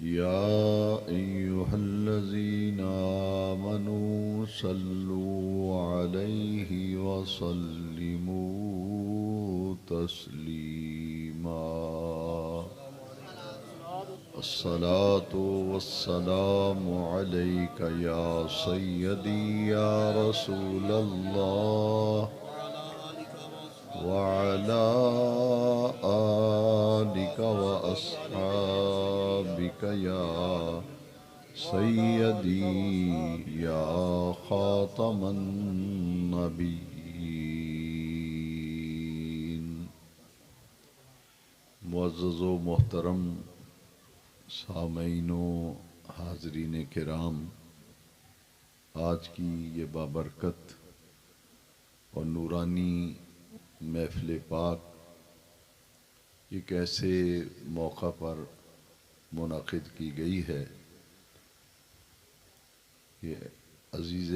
يا أيها الذين آمنوا صلوا عليه وسلموا تسليما. الصلاة والسلام عليك يا سيدي يا رسول الله وعلى آلك وأصحابك يا سيدي يا خاتم النبيين. معزز و محترم سامعین و حاضرین کرام، آج کی یہ بابرکت اور نورانی محفل پاک ایک ایسے موقع پر منعقد کی گئی ہے کہ عزیز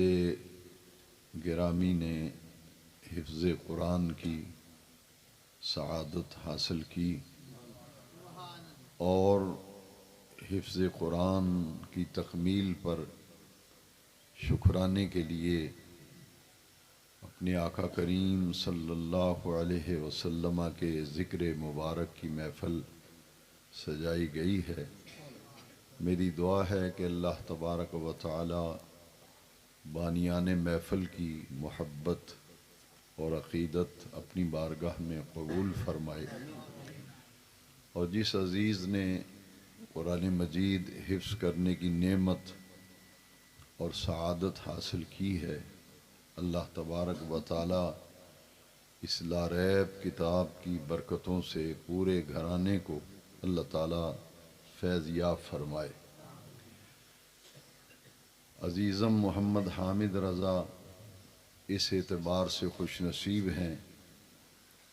گرامی نے حفظ قرآن کی سعادت حاصل کی اور حفظ قرآن کی تکمیل پر شکرانے کے لیے اپنے آقا کریم صلی اللہ علیہ وسلم کے ذکر مبارک کی محفل سجائی گئی ہے۔ میری دعا ہے کہ اللہ تبارک و تعالی بانیان محفل کی محبت اور عقیدت اپنی بارگاہ میں قبول فرمائے، اور جس عزیز نے قرآن مجید حفظ کرنے کی نعمت اور سعادت حاصل کی ہے، اللہ تبارک و تعالی اس لاریب کتاب کی برکتوں سے پورے گھرانے کو اللہ تعالی فیض یاب فرمائے۔ عزیزم محمد حامد رضا اس اعتبار سے خوش نصیب ہیں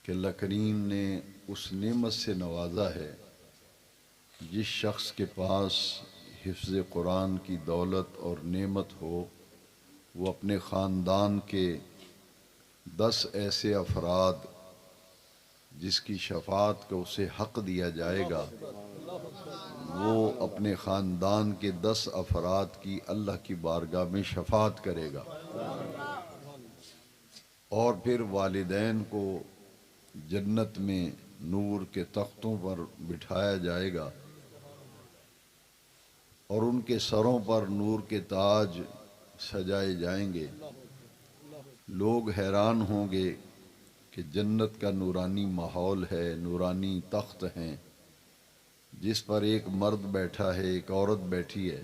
کہ اللہ کریم نے اس نعمت سے نوازا ہے، جس شخص کے پاس حفظ قرآن کی دولت اور نعمت ہو، وہ اپنے خاندان کے 10 ایسے افراد جس کی شفاعت کا اسے حق دیا جائے گا، وہ اپنے خاندان کے 10 افراد کی اللہ کی بارگاہ میں شفاعت کرے گا، اور پھر والدین کو جنت میں نور کے تختوں پر بٹھایا جائے گا، اور ان کے سروں پر نور کے تاج سجائے جائیں گے۔ لوگ حیران ہوں گے کہ جنت کا نورانی ماحول ہے، نورانی تخت ہیں جس پر ایک مرد بیٹھا ہے، ایک عورت بیٹھی ہے،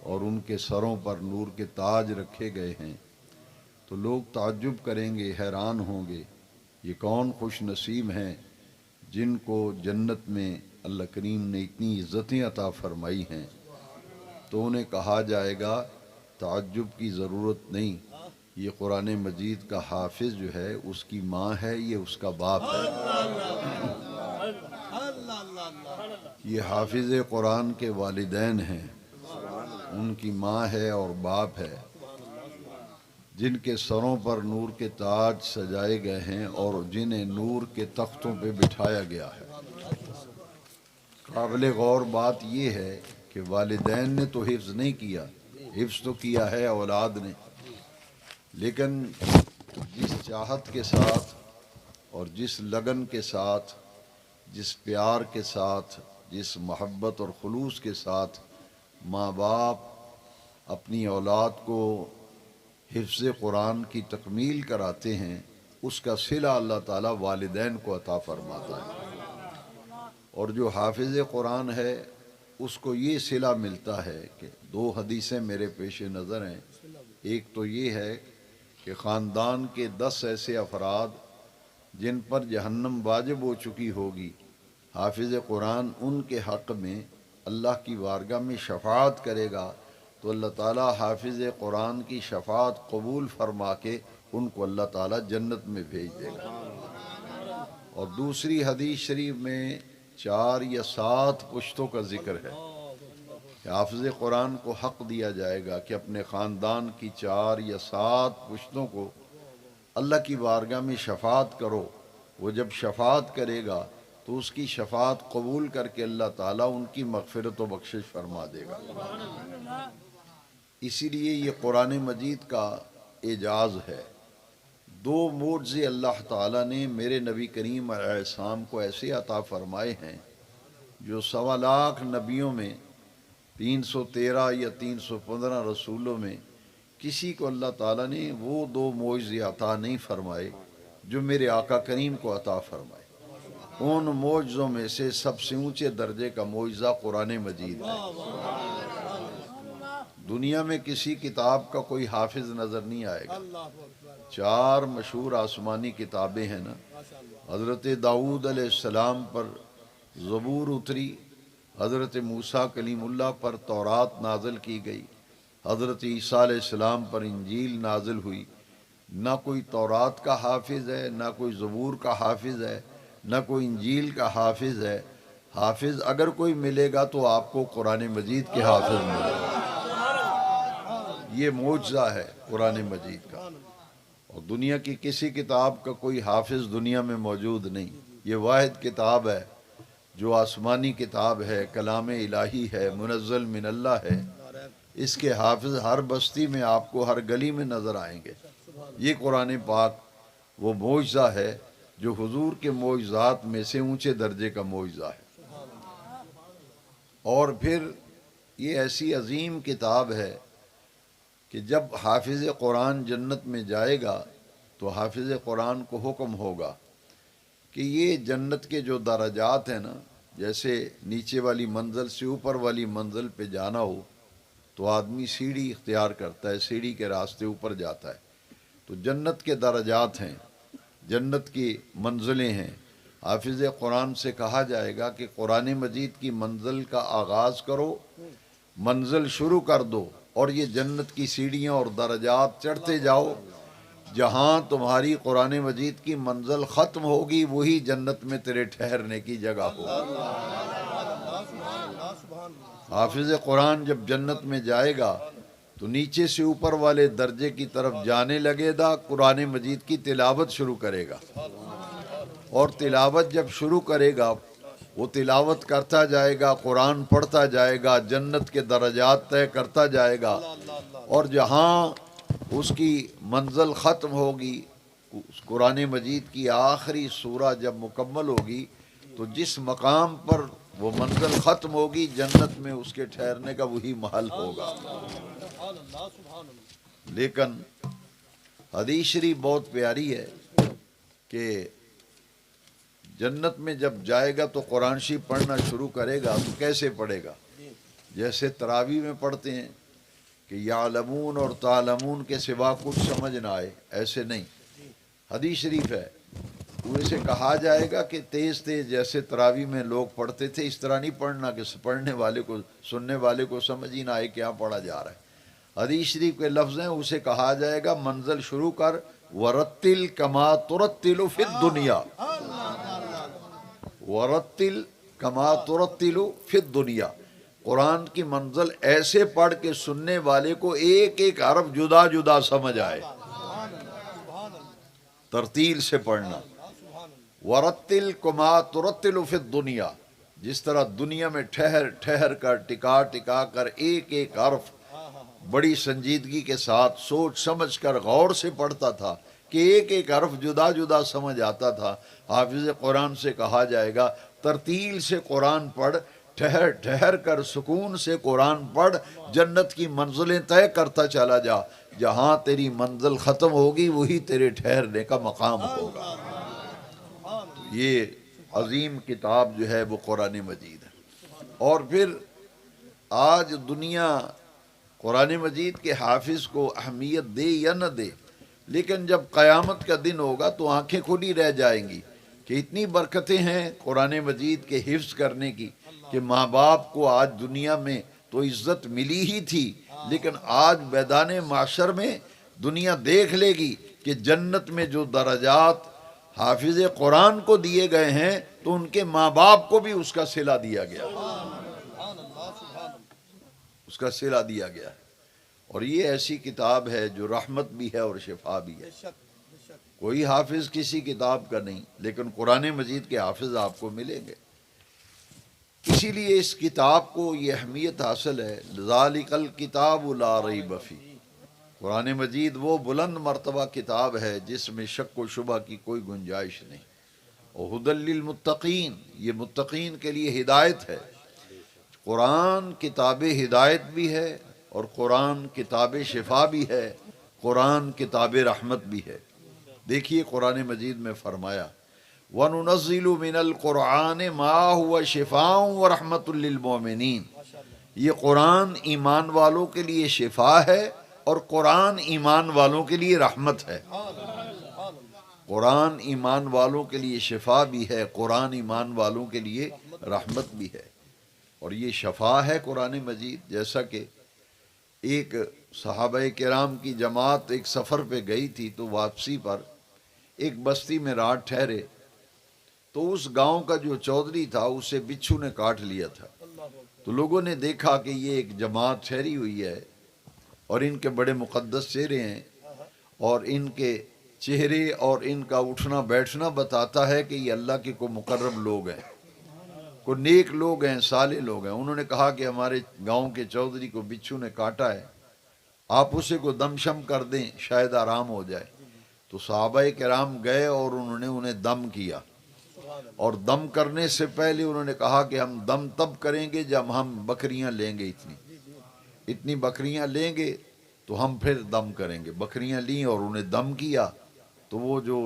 اور ان کے سروں پر نور کے تاج رکھے گئے ہیں، تو لوگ تعجب کریں گے، حیران ہوں گے، یہ کون خوش نصیب ہیں جن کو جنت میں اللہ کریم نے اتنی عزتیں عطا فرمائی ہیں۔ تو انہیں کہا جائے گا تعجب کی ضرورت نہیں، یہ قرآن مجید کا حافظ جو ہے اس کی ماں ہے، یہ اس کا باپ ہے۔ یہ حافظ قرآن کے والدین ہیں، ان کی ماں ہے اور باپ ہے، جن کے سروں پر نور کے تاج سجائے گئے ہیں اور جنہیں نور کے تختوں پہ بٹھایا گیا ہے۔ قابل غور بات یہ ہے کہ والدین نے تو حفظ نہیں کیا، حفظ تو کیا ہے اولاد نے، لیکن جس چاہت کے ساتھ اور جس لگن کے ساتھ، جس پیار کے ساتھ، جس محبت اور خلوص کے ساتھ ماں باپ اپنی اولاد کو حفظ قرآن کی تکمیل کراتے ہیں، اس کا صلہ اللہ تعالیٰ والدین کو عطا فرماتا ہے، اور جو حافظ قرآن ہے اس کو یہ صلہ ملتا ہے کہ 2 حدیثیں میرے پیش نظر ہیں۔ ایک تو یہ ہے کہ خاندان کے 10 ایسے افراد جن پر جہنم واجب ہو چکی ہوگی، حافظ قرآن ان کے حق میں اللہ کی بارگاہ میں شفاعت کرے گا، تو اللہ تعالیٰ حافظ قرآن کی شفاعت قبول فرما کے ان کو اللہ تعالیٰ جنت میں بھیج دے گا۔ اور دوسری حدیث شریف میں 4 یا 7 پشتوں کا ذکر ہے کہ حافظ قرآن کو حق دیا جائے گا کہ اپنے خاندان کی 4 یا 7 پشتوں کو اللہ کی بارگاہ میں شفاعت کرو۔ وہ جب شفاعت کرے گا تو اس کی شفاعت قبول کر کے اللہ تعالیٰ ان کی مغفرت و بخشش فرما دے گا۔ اسی لیے یہ قرآن مجید کا اعجاز ہے۔ دو معجزے اللہ تعالیٰ نے میرے نبی کریم علیہ السلام کو ایسے عطا فرمائے ہیں جو 1.25 لاکھ نبیوں میں 313 یا 315 رسولوں میں کسی کو اللہ تعالیٰ نے وہ دو معجزے عطا نہیں فرمائے جو میرے آقا کریم کو عطا فرمائے۔ ان معجزوں میں سے سب سے اونچے درجے کا معجزہ قرآن مجید ہے۔ دنیا میں کسی کتاب کا کوئی حافظ نظر نہیں آئے گا۔ 4 مشہور آسمانی کتابیں ہیں نا، حضرت داؤد علیہ السلام پر زبور اتری، حضرت موسیٰ کلیم اللہ پر تورات نازل کی گئی، حضرت عیسیٰ علیہ السلام پر انجیل نازل ہوئی۔ نہ کوئی تورات کا حافظ ہے، نہ کوئی زبور کا حافظ ہے، نہ کوئی انجیل کا حافظ ہے۔ حافظ اگر کوئی ملے گا تو آپ کو قرآن مجید کے حافظ ملے گا۔ یہ معجزہ ہے قرآن مجید کا، اور دنیا کی کسی کتاب کا کوئی حافظ دنیا میں موجود نہیں۔ یہ واحد کتاب ہے جو آسمانی کتاب ہے، کلام الہی ہے، منزل من اللہ ہے۔ اس کے حافظ ہر بستی میں آپ کو ہر گلی میں نظر آئیں گے۔ یہ قرآن پاک وہ معجزہ ہے جو حضور کے معجزات میں سے اونچے درجے کا معجزہ ہے۔ اور پھر یہ ایسی عظیم کتاب ہے کہ جب حافظ قرآن جنت میں جائے گا تو حافظ قرآن کو حکم ہوگا کہ یہ جنت کے جو درجات ہیں نا، جیسے نیچے والی منزل سے اوپر والی منزل پہ جانا ہو تو آدمی سیڑھی اختیار کرتا ہے، سیڑھی کے راستے اوپر جاتا ہے۔ تو جنت کے درجات ہیں، جنت کی منزلیں ہیں۔ حافظ قرآن سے کہا جائے گا کہ قرآن مجید کی منزل کا آغاز کرو، منزل شروع کر دو، اور یہ جنت کی سیڑھیاں اور درجات چڑھتے جاؤ۔ جہاں تمہاری قرآن مجید کی منزل ختم ہوگی وہی جنت میں تیرے ٹھہرنے کی جگہ ہوگی۔ حافظ قرآن جب جنت میں جائے گا تو نیچے سے اوپر والے درجے کی طرف جانے لگے گا، قرآن مجید کی تلاوت شروع کرے گا، اور تلاوت جب شروع کرے گا وہ تلاوت کرتا جائے گا، قرآن پڑھتا جائے گا، جنت کے درجات طے کرتا جائے گا، اور جہاں اس کی منزل ختم ہوگی، اس قرآن مجید کی آخری سورہ جب مکمل ہوگی تو جس مقام پر وہ منزل ختم ہوگی جنت میں اس کے ٹھہرنے کا وہی محل ہوگا۔ لیکن حدیث شریف بہت پیاری ہے کہ جنت میں جب جائے گا تو قرآن شریف پڑھنا شروع کرے گا تو کیسے پڑھے گا؟ جیسے تراویح میں پڑھتے ہیں کہ یعلمون اور تعلمون کے سوا کچھ سمجھ نہ آئے، ایسے نہیں۔ حدیث شریف ہے تو اسے کہا جائے گا کہ تیز تیز جیسے تراویح میں لوگ پڑھتے تھے اس طرح نہیں پڑھنا کہ پڑھنے والے کو، سننے والے کو سمجھ ہی نہ آئے کیا پڑھا جا رہا ہے۔ حدیث شریف کے لفظ ہیں، اسے کہا جائے گا منزل شروع کر، ورتل کما ترتل فی الدنیا، ورتل کما ترتل فی الدنیا، قرآن کی منزل ایسے پڑھ کے سننے والے کو ایک ایک حرف جدا جدا سمجھ آئے، ترتیل سے پڑھنا۔ ورتل کما ترتل فی الدنیا، جس طرح دنیا میں ٹھہر ٹھہر کر، ٹکا ٹکا کر ایک ایک حرف بڑی سنجیدگی کے ساتھ سوچ سمجھ کر غور سے پڑھتا تھا کہ ایک ایک حرف جدا جدا سمجھ آتا تھا، حافظ قرآن سے کہا جائے گا ترتیل سے قرآن پڑھ، ٹھہر ٹھہر کر سکون سے قرآن پڑھ، جنت کی منزلیں طے کرتا چلا جا، جہاں تیری منزل ختم ہوگی وہی تیرے ٹھہرنے کا مقام ہوگا۔ یہ عظیم کتاب جو ہے وہ قرآن مجید ہے۔ اور پھر آج دنیا قرآن مجید کے حافظ کو اہمیت دے یا نہ دے، لیکن جب قیامت کا دن ہوگا تو آنکھیں کھلی رہ جائیں گی کہ اتنی برکتیں ہیں قرآن مجید کے حفظ کرنے کی کہ ماں باپ کو آج دنیا میں تو عزت ملی ہی تھی، لیکن آج میدان معاشر میں دنیا دیکھ لے گی کہ جنت میں جو درجات حافظ قرآن کو دیے گئے ہیں تو ان کے ماں باپ کو بھی اس کا صلہ دیا گیا، اس کا صلہ دیا گیا ہے۔ اور یہ ایسی کتاب ہے جو رحمت بھی ہے اور شفا بھی ہے۔ کوئی حافظ کسی کتاب کا نہیں، لیکن قرآن مجید کے حافظ آپ کو ملیں گے۔ اسی لیے اس کتاب کو یہ اہمیت حاصل ہے، ذالک الکتاب لا ریب فیہ۔ قرآن مجید وہ بلند مرتبہ کتاب ہے جس میں شک و شبہ کی کوئی گنجائش نہیں۔ اور ھدی للمتقین، یہ متقین کے لیے ہدایت ہے۔ قرآن کتاب ہدایت بھی ہے، اور قرآن کتاب شفا بھی ہے، قرآن کتاب رحمت بھی ہے۔ دیکھیے قرآن مجید میں فرمایا وَنُنَزِّلُ مِنَ الْقُرْآنِ مَا هُوَ شِفَاءٌ وَرَحْمَةٌ لِّلْمُؤْمِنِينَ۔ یہ قرآن ایمان والوں کے لیے شفا ہے، اور قرآن ایمان والوں کے لیے رحمت ہے۔ قرآن ایمان والوں کے لیے شفا بھی ہے، قرآن ایمان والوں کے لیے رحمت بھی ہے۔ اور یہ شفا ہے قرآن مجید، جیسا کہ ایک صحابہ کرام کی جماعت ایک سفر پہ گئی تھی، تو واپسی پر ایک بستی میں رات ٹھہرے، تو اس گاؤں کا جو چودھری تھا اسے بچھو نے کاٹ لیا تھا۔ تو لوگوں نے دیکھا کہ یہ ایک جماعت ٹھہری ہوئی ہے، اور ان کے بڑے مقدس چہرے ہیں، اور ان کے چہرے اور ان کا اٹھنا بیٹھنا بتاتا ہے کہ یہ اللہ کے کوئی مقرب لوگ ہیں، کوئی نیک لوگ ہیں، صالح لوگ ہیں۔ انہوں نے کہا کہ ہمارے گاؤں کے چودھری کو بچھو نے کاٹا ہے، آپ اسے کو دم شم کر دیں، شاید آرام ہو جائے۔ تو صحابہ کرام گئے اور انہوں نے انہیں دم کیا، اور دم کرنے سے پہلے انہوں نے کہا کہ ہم دم تب کریں گے جب ہم بکریاں لیں گے، اتنی بکریاں لیں گے تو ہم پھر دم کریں گے۔ بکریاں لیں اور انہیں دم کیا، تو وہ جو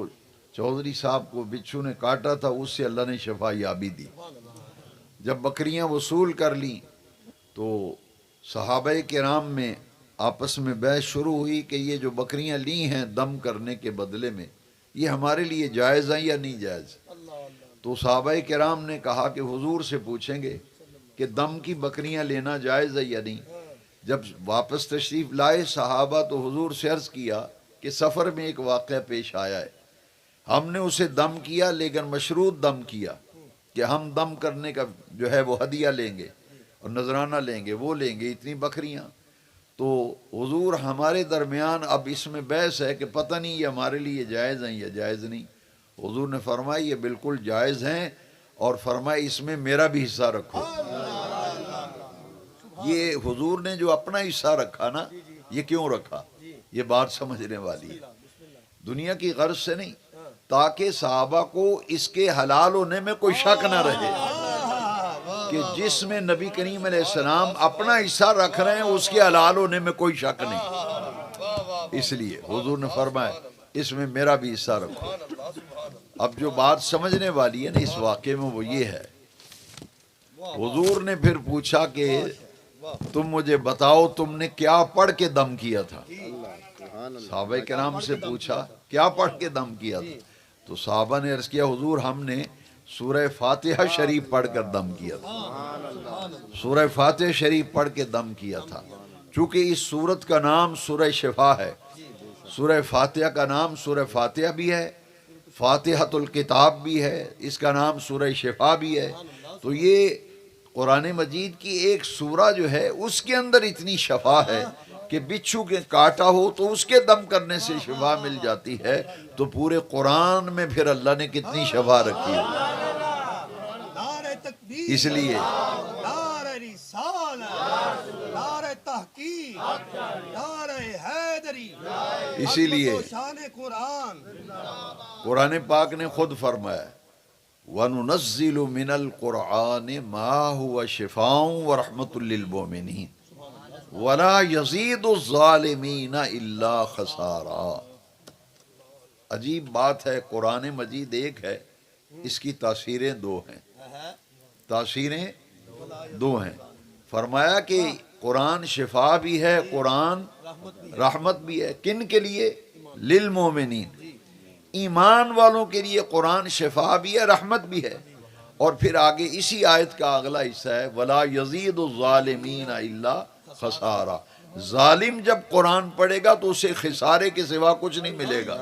چودھری صاحب کو بچھو نے کاٹا تھا اس سے اللہ نے شفا یابی دی۔ جب بکریاں وصول کر لیں تو صحابہ کرام میں آپس میں بحث شروع ہوئی کہ یہ جو بکریاں لی ہیں دم کرنے کے بدلے میں، یہ ہمارے لیے جائز ہیں یا نہیں جائز؟ تو صحابہ کرام نے کہا کہ حضور سے پوچھیں گے کہ دم کی بکریاں لینا جائز ہے یا نہیں۔ جب واپس تشریف لائے صحابہ تو حضور سے عرض کیا کہ سفر میں ایک واقعہ پیش آیا ہے، ہم نے اسے دم کیا لیکن مشروط دم کیا کہ ہم دم کرنے کا جو ہے وہ ہدیہ لیں گے اور نذرانہ لیں گے، وہ لیں گے اتنی بکریاں۔ تو حضور ہمارے درمیان اب اس میں بحث ہے کہ پتہ نہیں یہ ہمارے لیے جائز ہیں یا جائز نہیں۔ حضور نے فرمایا یہ بالکل جائز ہیں، اور فرمایا اس میں میرا بھی حصہ رکھو۔ یہ حضور نے جو اپنا حصہ رکھا نا، یہ کیوں رکھا؟ یہ بات سمجھنے والی ہے، دنیا کی غرض سے نہیں، تاکہ صحابہ کو اس کے حلال ہونے میں کوئی شک نہ رہے کہ جس میں نبی کریم علیہ السلام اپنا حصہ رکھ رہے ہیں اس کے حلال ہونے میں کوئی شک نہیں۔ اس لیے حضور نے فرمایا اس میں میرا بھی حصہ رکھو۔ اب جو بات سمجھنے والی ہے نا اس واقعے میں وہ یہ ہے، حضور نے پھر پوچھا کہ تم مجھے بتاؤ تم نے کیا پڑھ کے دم کیا تھا؟ صحابہ کرام سے پوچھا کیا پڑھ کے دم کیا تھا؟ تو صحابہ نے عرض کیا حضور ہم نے سورہ فاتحہ شریف پڑھ کر دم کیا تھا، سورہ فاتحہ شریف پڑھ کے دم کیا تھا۔ چونکہ اس سورت کا نام سورہ شفا ہے، سورہ فاتحہ کا نام سورہ فاتحہ بھی ہے، فاتحۃ الکتاب بھی ہے، اس کا نام سورہ شفا بھی ہے۔ تو یہ قرآن مجید کی ایک سورہ جو ہے اس کے اندر اتنی شفا ہے کہ بچھو کے کاٹا ہو تو اس کے دم کرنے سے شفا مل جاتی ہے، تو پورے قرآن میں پھر اللہ نے کتنی شفا رکھی ہے۔ اس لیے اسی لیے قرآن پاک نے خود فرمایا وَنُنَزِّلُ مِنَ الْقُرْآنِ مَا هُوَ شِفَاءٌ وَرَحْمَةٌ لِّلْمُؤْمِنِينَ وَلَا يَزِيدُ الظَّالِمِينَ إِلَّا خَسَارًا۔ عجیب بات ہے، قرآن مجید ایک ہے، اس کی تاثیریں دو ہیں، تاثیریں دو ہیں۔ فرمایا کہ قرآن شفا بھی ہے، قرآن رحمت بھی ہے، کن کے لیے؟ للمومنین، ایمان والوں کے لیے قرآن شفا بھی ہے، رحمت بھی ہے۔ اور پھر آگے اسی آیت کا اگلا حصہ ہے وَلَا يَزِيدُ الظَّالِمِينَ إِلَّا خَسَارًا۔ ظالم جب قرآن پڑھے گا تو اسے خسارے کے سوا کچھ نہیں ملے گا۔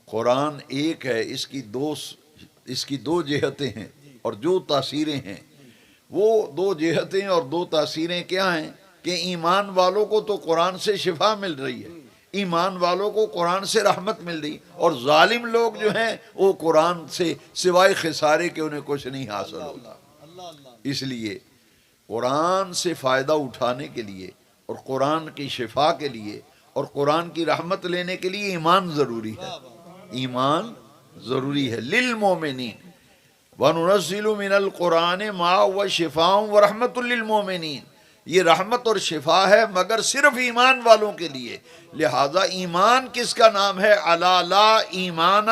قرآن ایک ہے، اس کی دو جہتیں ہیں، اور جو تاثیریں ہیں وہ دو جہتیں اور دو تاثیریں کیا ہیں کہ ایمان والوں کو تو قرآن سے شفا مل رہی ہے، ایمان والوں کو قرآن سے رحمت مل رہی، اور ظالم لوگ جو ہیں وہ قرآن سے سوائے خسارے کے انہیں کچھ نہیں حاصل ہوتا۔ اس لیے قرآن سے فائدہ اٹھانے کے لیے اور قرآن کی شفا کے لیے اور قرآن کی رحمت لینے کے لیے ایمان ضروری ہے، ایمان ضروری ہے۔ للمومنین وَنُنَزِّلُ مِنَ الْقُرْآنِ مَا هُوَ شِفَاءٌ وَرَحْمَةٌ لِّلْمُؤْمِنِينَ، یہ رحمت اور شفا ہے مگر صرف ایمان والوں کے لیے۔ لہذا ایمان کس کا نام ہے؟ الا لا ایمان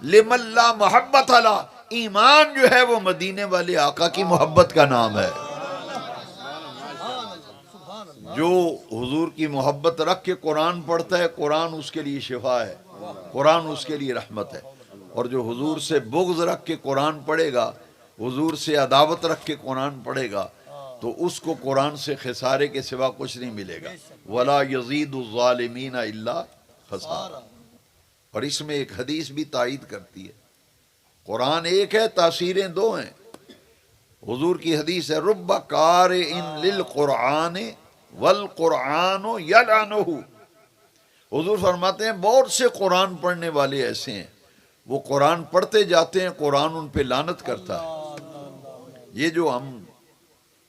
لمن لا محبت لا، ایمان جو ہے وہ مدینے والے آقا کی محبت کا نام ہے۔ جو حضور کی محبت رکھ کے قرآن پڑھتا ہے، قرآن اس کے لیے شفا ہے، قرآن اس کے لیے رحمت ہے، اور جو حضور سے بغض رکھ کے قرآن پڑھے گا، حضور سے عداوت رکھ کے قرآن پڑھے گا، تو اس کو قرآن سے خسارے کے سوا کچھ نہیں ملے گا۔ وَلَا يَزِيدُ الظَّالِمِينَ إِلَّا خَسَارًا۔ اور اس میں ایک حدیث بھی تائید کرتی ہے، قرآن ایک ہے، تاثیریں دو ہیں۔ حضور کی حدیث ہے رب قارئ للقرآن والقرآن یلعنہ، حضور فرماتے ہیں بہت سے قرآن پڑھنے والے ایسے ہیں، وہ قرآن پڑھتے جاتے ہیں، قرآن ان پہ لعنت کرتا ہے۔ یہ جو ہم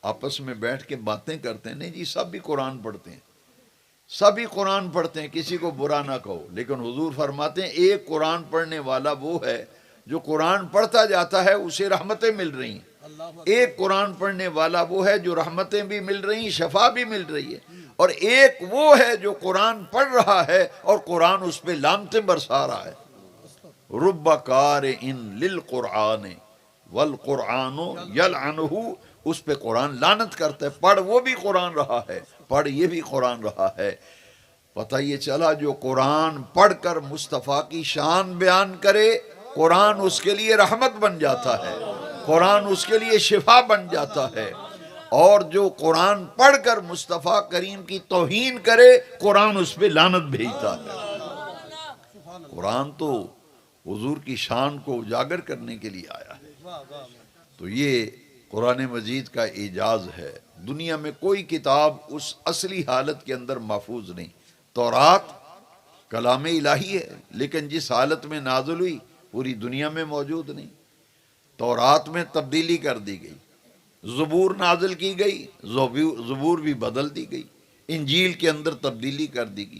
آپس میں بیٹھ کے باتیں کرتے ہیں، نہیں جی سب بھی قرآن پڑھتے ہیں، سبھی قرآن پڑھتے ہیں، کسی کو برا نہ کہو، لیکن حضور فرماتے ہیں ایک قرآن پڑھنے والا وہ ہے جو قرآن پڑھتا جاتا ہے اسے رحمتیں مل رہی ہیں، ایک قرآن پڑھنے والا وہ ہے جو رحمتیں بھی مل رہی ہیں، شفا بھی مل رہی ہے، اور ایک وہ ہے جو قرآن پڑھ رہا ہے اور قرآن اس پہ لعنتیں برسا رہا ہے۔ رب قارئ للقرآن والقرآن یلعنہ، اس پہ قرآن لعنت کرتا ہے، پڑھ وہ بھی قرآن رہا ہے، پڑھ یہ بھی قرآن رہا ہے۔ پتہ یہ چلا جو قرآن پڑھ کر مصطفیٰ کی شان بیان کرے، قرآن اس کے لیے رحمت بن جاتا ہے، قرآن اس کے لیے شفا بن جاتا ہے، اور جو قرآن پڑھ کر مصطفیٰ کریم کی توہین کرے، قرآن اس پہ لعنت بھیجتا ہے۔ قرآن تو حضور کی شان کو اجاگر کرنے کے لیے آیا ہے۔ تو یہ قرآن مجید کا اعجاز ہے، دنیا میں کوئی کتاب اس اصلی حالت کے اندر محفوظ نہیں۔ تورات کلام الہی ہے، لیکن جس حالت میں نازل ہوئی پوری دنیا میں موجود نہیں۔ تورات میں تبدیلی کر دی گئی، زبور نازل کی گئی، زبور بھی بدل دی گئی، انجیل کے اندر تبدیلی کر دی گئی۔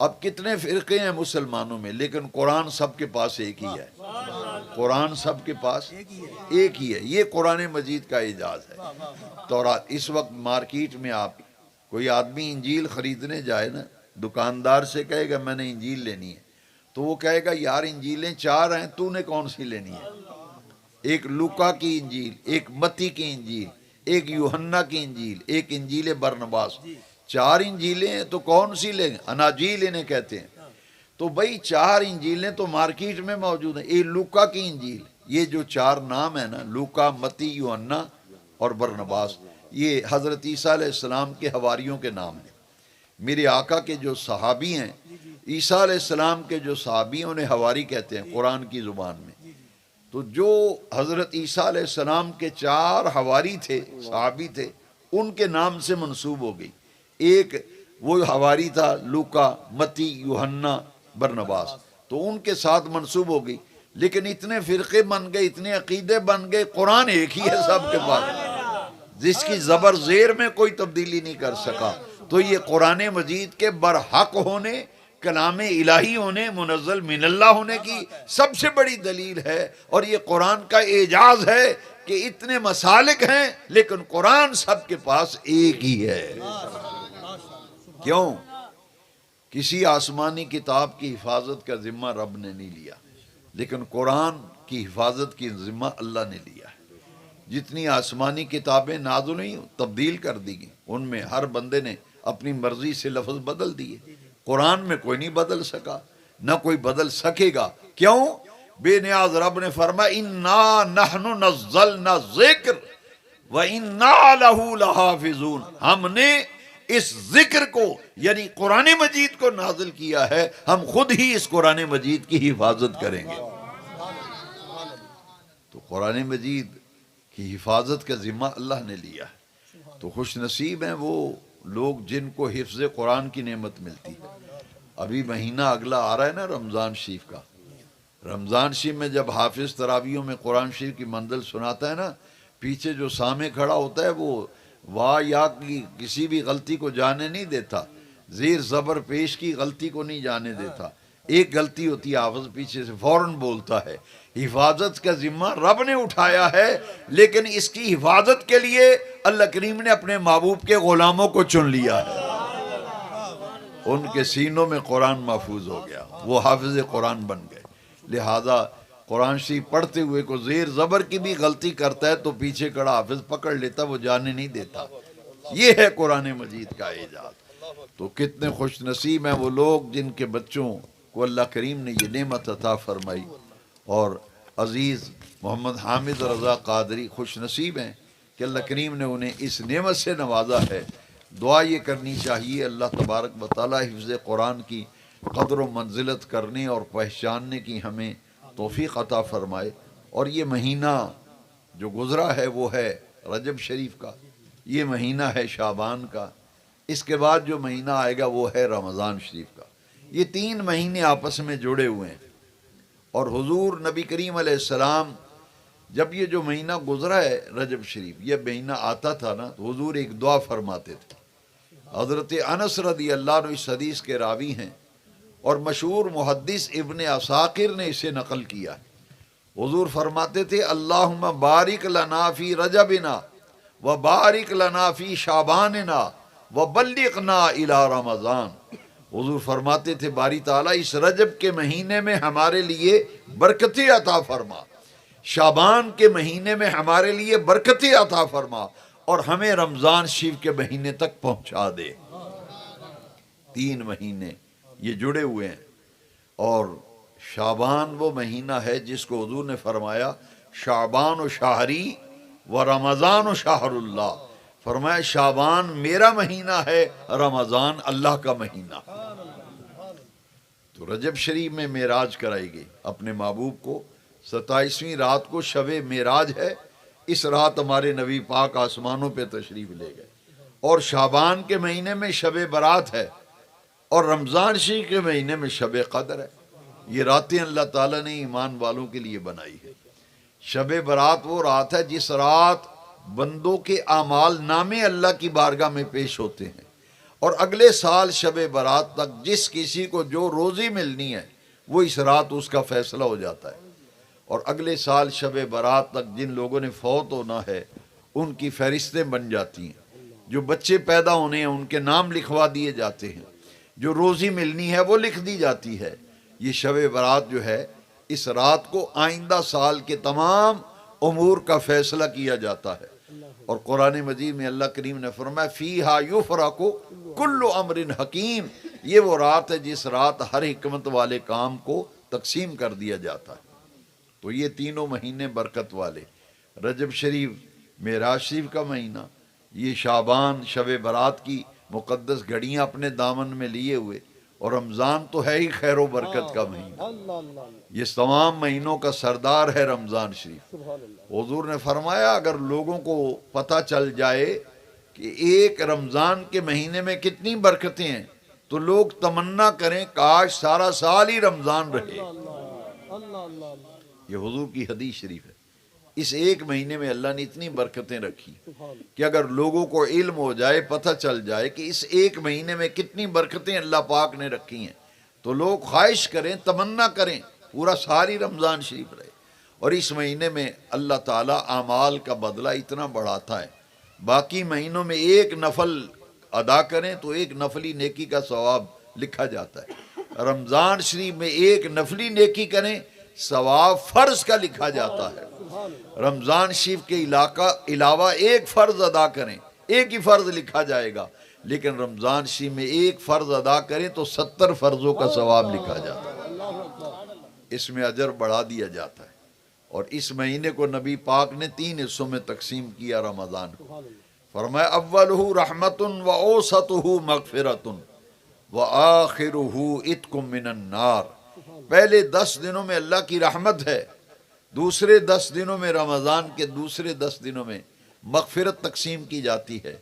اب کتنے فرقے ہیں مسلمانوں میں، لیکن قرآن سب کے پاس ایک ہی ہے، قرآن سب کے پاس ایک ہی ہے۔ یہ قرآن مجید کا اعجاز ہے۔ تورات اس وقت مارکیٹ میں آپ کوئی آدمی انجیل خریدنے جائے نا، دکاندار سے کہے گا میں نے انجیل لینی ہے، تو وہ کہے گا یار انجیلیں 4 ہیں، تو نے کون سی لینی ہے؟ ایک لوکا کی انجیل، ایک متی کی انجیل، ایک یوحنا کی انجیل، ایک انجیل برنباس، 4 انجیلیں ہیں تو کون سی لیں گے؟ اناجیل انہیں کہتے ہیں۔ تو بھائی 4 انجیلیں تو مارکیٹ میں موجود ہیں، یہ لوکا کی انجیل، یہ جو 4 نام ہیں نا، لوکا، متی، یوحنا اور برنباس، یہ حضرت عیسیٰ علیہ السلام کے حواریوں کے نام ہیں۔ میرے آقا کے جو صحابی ہیں، عیسیٰ علیہ السلام کے جو صحابی ہیں انہیں حواری کہتے ہیں قرآن کی زبان میں۔ تو جو حضرت عیسیٰ علیہ السلام کے 4 حواری تھے، صحابی تھے، ان کے نام سے منسوب ہو گئی۔ ایک وہ حواری تھا لوکا، متی، یوحنا، برنباس، تو ان کے ساتھ منسوب ہو گئی۔ لیکن اتنے فرقے بن گئے، اتنے عقیدے بن گئے، قرآن ایک ہی ہے سب کے پاس، جس کی زبر زیر میں کوئی تبدیلی نہیں کر سکا۔ تو یہ قرآن مجید کے برحق ہونے، کلام الہی ہونے، منزل من اللہ ہونے کی سب سے بڑی دلیل ہے، اور یہ قرآن کا اعجاز ہے کہ اتنے مسالک ہیں لیکن قرآن سب کے پاس ایک ہی ہے۔ کیوں؟ کسی آسمانی کتاب کی حفاظت کا ذمہ رب نے نہیں لیا، لیکن قرآن کی حفاظت کی ذمہ اللہ نے لیا ہے۔ جتنی آسمانی کتابیں نازل ہوئیں تبدیل کر دی گئیں، ان میں ہر بندے نے اپنی مرضی سے لفظ بدل دیے، قرآن میں کوئی نہیں بدل سکا، نہ کوئی بدل سکے گا۔ کیوں؟ بے نیاز رب نے فرمایا اِنَّا نَحْنُ نَزَّلْنَا الذِّکْرَ وَإِنَّا لَهُ لَحَافِظُونَ، ہم نے اس ذکر کو یعنی قرآن مجید کو نازل کیا ہے، ہم خود ہی اس قرآن مجید کی حفاظت کریں گے۔ تو قرآن مجید کی حفاظت کا ذمہ اللہ نے لیا ہے۔ تو خوش نصیب ہیں وہ لوگ جن کو حفظ قرآن کی نعمت ملتی ہے۔ ابھی مہینہ اگلا آ رہا ہے نا رمضان شریف کا، رمضان شریف میں جب حافظ تراویحوں میں قرآن شریف کی منزل سناتا ہے نا، پیچھے جو سامع کھڑا ہوتا ہے وہ واہ یا کی کسی بھی غلطی کو جانے نہیں دیتا، زیر زبر پیش کی غلطی کو نہیں جانے دیتا، ایک غلطی ہوتی ہے حافظ پیچھے سے فوراً بولتا ہے، حفاظت کا ذمہ رب نے اٹھایا ہے، لیکن اس کی حفاظت کے لیے اللہ کریم نے اپنے محبوب کے غلاموں کو چن لیا ہے، ان کے سینوں میں قرآن محفوظ ہو گیا، وہ حافظ قرآن بن گئے۔ لہذا قرآن شریف پڑھتے ہوئے کو زیر زبر کی بھی غلطی کرتا ہے تو پیچھے کڑا حافظ پکڑ لیتا، وہ جانے نہیں دیتا۔ یہ ہے قرآن مجید کا اعجاز۔ تو کتنے خوش نصیب ہیں وہ لوگ جن کے بچوں کو اللہ کریم نے یہ نعمت عطا فرمائی، اور عزیز محمد حامد رضا قادری خوش نصیب ہیں کہ اللہ کریم نے انہیں اس نعمت سے نوازا ہے۔ دعا یہ کرنی چاہیے اللہ تبارک و تعالی حفظ قرآن کی قدر و منزلت کرنے اور پہچاننے کی ہمیں توفیق عطا فرمائے، اور یہ مہینہ جو گزرا ہے وہ ہے رجب شریف کا، یہ مہینہ ہے شعبان کا، اس کے بعد جو مہینہ آئے گا وہ ہے رمضان شریف کا۔ یہ 3 مہینے آپس میں جڑے ہوئے ہیں، اور حضور نبی کریم علیہ السلام جب یہ جو مہینہ گزرا ہے رجب شریف، یہ مہینہ آتا تھا نا تو حضور ایک دعا فرماتے تھے۔ حضرت انس رضی اللہ عنہ اس حدیث کے راوی ہیں، اور مشہور محدث ابن عساکر نے اسے نقل کیا ہے۔ حضور فرماتے تھے اللہم بارک لنا فی رجبنا و بارک لنا فی شعباننا و بلغنا الی رمضان۔ حضور فرماتے تھے باری تعالیٰ اس رجب کے مہینے میں ہمارے لیے برکتیں عطا فرما، شعبان کے مہینے میں ہمارے لیے برکتیں عطا فرما، اور ہمیں رمضان شریف کے مہینے تک پہنچا دے۔ 3 مہینے یہ جڑے ہوئے ہیں، اور شعبان وہ مہینہ ہے جس کو حضور نے فرمایا شعبان و شہری و رمضان و شہر اللہ، فرمایا شعبان میرا مہینہ ہے، رمضان اللہ کا مہینہ۔ تو رجب شریف میں معراج کرائی گئی اپنے محبوب کو، 27ویں رات کو شب معراج ہے، اس رات ہمارے نبی پاک آسمانوں پہ تشریف لے گئے، اور شعبان کے مہینے میں شب برات ہے، اور رمضان شریف کے مہینے میں شب قدر ہے۔ یہ راتیں اللہ تعالیٰ نے ایمان والوں کے لیے بنائی ہے۔ شب برات وہ رات ہے جس رات بندوں کے اعمال نامے اللہ کی بارگاہ میں پیش ہوتے ہیں، اور اگلے سال شب برات تک جس کسی کو جو روزی ملنی ہے وہ اس رات اس کا فیصلہ ہو جاتا ہے، اور اگلے سال شب برات تک جن لوگوں نے فوت ہونا ہے ان کی فہرستیں بن جاتی ہیں، جو بچے پیدا ہونے ہیں ان کے نام لکھوا دیے جاتے ہیں، جو روزی ملنی ہے وہ لکھ دی جاتی ہے۔ یہ شب برات جو ہے اس رات کو آئندہ سال کے تمام امور کا فیصلہ کیا جاتا ہے، اور قرآن مجید میں اللہ کریم نے فرمایا فیہا یفرق کل امر حکیم، یہ وہ رات ہے جس رات ہر حکمت والے کام کو تقسیم کر دیا جاتا ہے۔ تو یہ تینوں مہینے برکت والے، رجب شریف معراج شریف کا مہینہ، یہ شعبان شب برات کی مقدس گھڑیاں اپنے دامن میں لیے ہوئے، اور رمضان تو ہے ہی خیر و برکت کا مہینہ، یہ تمام مہینوں کا سردار ہے رمضان شریف۔ حضور نے فرمایا اگر لوگوں کو پتہ چل جائے کہ ایک رمضان کے مہینے میں کتنی برکتیں ہیں تو لوگ تمنا کریں کاش سارا سال ہی رمضان رہے۔ یہ حضور کی حدیث شریف ہے۔ اس ایک مہینے میں اللہ نے اتنی برکتیں رکھی کہ اگر لوگوں کو علم ہو جائے، پتہ چل جائے کہ اس ایک مہینے میں کتنی برکتیں اللہ پاک نے رکھی ہیں، تو لوگ خواہش کریں، تمنا کریں پورا ساری رمضان شریف رہے۔ اور اس مہینے میں اللہ تعالیٰ اعمال کا بدلہ اتنا بڑھاتا ہے، باقی مہینوں میں ایک نفل ادا کریں تو ایک نفلی نیکی کا ثواب لکھا جاتا ہے، رمضان شریف میں ایک نفلی نیکی کریں ثواب فرض کا لکھا جاتا ہے۔ رمضان شریف کے علاوہ ایک فرض ادا کریں، ایک ہی فرض لکھا جائے گا، لیکن رمضان شریف میں ایک فرض ادا کریں تو 70 فرضوں کا ثواب لکھا جاتا ہے، اس میں اجر بڑھا دیا جاتا ہے۔ اور اس مہینے کو نبی پاک نے 3 حصوں میں تقسیم کیا رمضان کو، فرمایا اولہ رحمت و اوسطہ مغفرت و آخرہ عتق من النار، پہلے 10 دنوں میں اللہ کی رحمت ہے، دوسرے 10 دنوں میں رمضان کے دوسرے 10 دنوں میں مغفرت تقسیم کی جاتی ہے،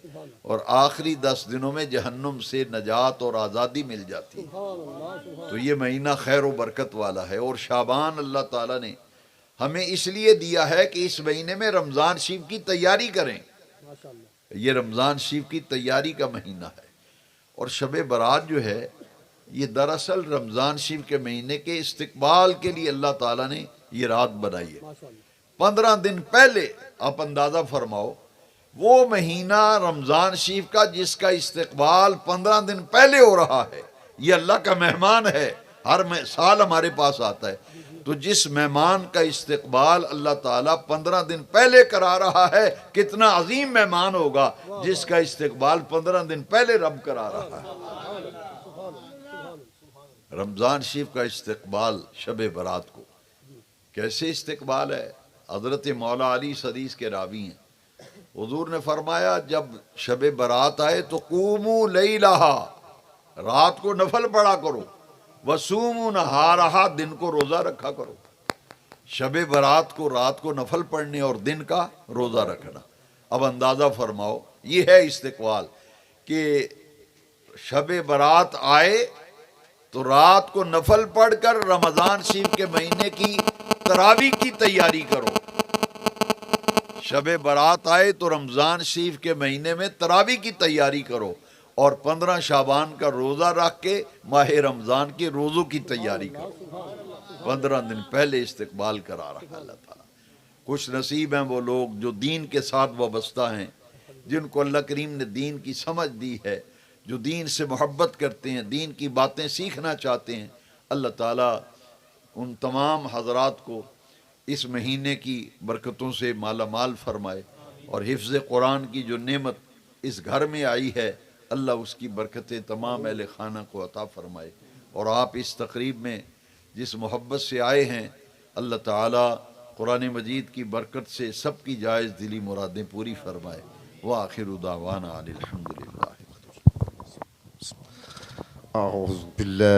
اور آخری 10 دنوں میں جہنم سے نجات اور آزادی مل جاتی ہے۔ تو یہ مہینہ خیر و برکت والا ہے، اور شعبان اللہ تعالیٰ نے ہمیں اس لیے دیا ہے کہ اس مہینے میں رمضان شریف کی تیاری کریں۔ یہ رمضان شریف کی تیاری کا مہینہ ہے، اور شب برات جو ہے یہ دراصل رمضان شریف کے مہینے کے استقبال کے لیے اللہ تعالیٰ نے یہ رات بنائی ہے۔ 15 دن پہلے آپ اندازہ فرماؤ، وہ مہینہ رمضان شریف کا جس کا استقبال 15 دن پہلے ہو رہا ہے، یہ اللہ کا مہمان ہے، ہر سال ہمارے پاس آتا ہے۔ تو جس مہمان کا استقبال اللہ تعالیٰ 15 دن پہلے کرا رہا ہے، کتنا عظیم مہمان ہوگا جس کا استقبال 15 دن پہلے رب کرا رہا ہے۔ رمضان شریف کا استقبال شب برات کو کیسے استقبال ہے؟ حضرت مولا علی حدیث کے راوی ہیں، حضور نے فرمایا جب شب برات آئے تو قوموا لیلہا، رات کو نفل پڑھا کرو، وصوموا نہارہا، دن کو روزہ رکھا کرو۔ شب برات کو رات کو نفل پڑھنے اور دن کا روزہ رکھنا۔ اب اندازہ فرماؤ، یہ ہے استقبال کہ شب برات آئے تو رات کو نفل پڑھ کر رمضان شریف کے مہینے کی تراویح کی تیاری کرو۔ شب برات آئے تو رمضان شریف کے مہینے میں تراویح کی تیاری کرو، اور 15 شعبان کا روزہ رکھ کے ماہ رمضان کے روزوں کی تیاری کرو۔ 15 دن پہلے استقبال کرا رہا اللہ تعالیٰ۔ خوش نصیب ہیں وہ لوگ جو دین کے ساتھ وابستہ ہیں، جن کو اللہ کریم نے دین کی سمجھ دی ہے، جو دین سے محبت کرتے ہیں، دین کی باتیں سیکھنا چاہتے ہیں۔ اللہ تعالیٰ ان تمام حضرات کو اس مہینے کی برکتوں سے مالا مال فرمائے، اور حفظ قرآن کی جو نعمت اس گھر میں آئی ہے، اللہ اس کی برکتیں تمام اہل خانہ کو عطا فرمائے۔ اور آپ اس تقریب میں جس محبت سے آئے ہیں، اللہ تعالیٰ قرآن مجید کی برکت سے سب کی جائز دلی مرادیں پوری فرمائے۔ وآخر دعوانا الحمدللہ۔ أعوذ بالله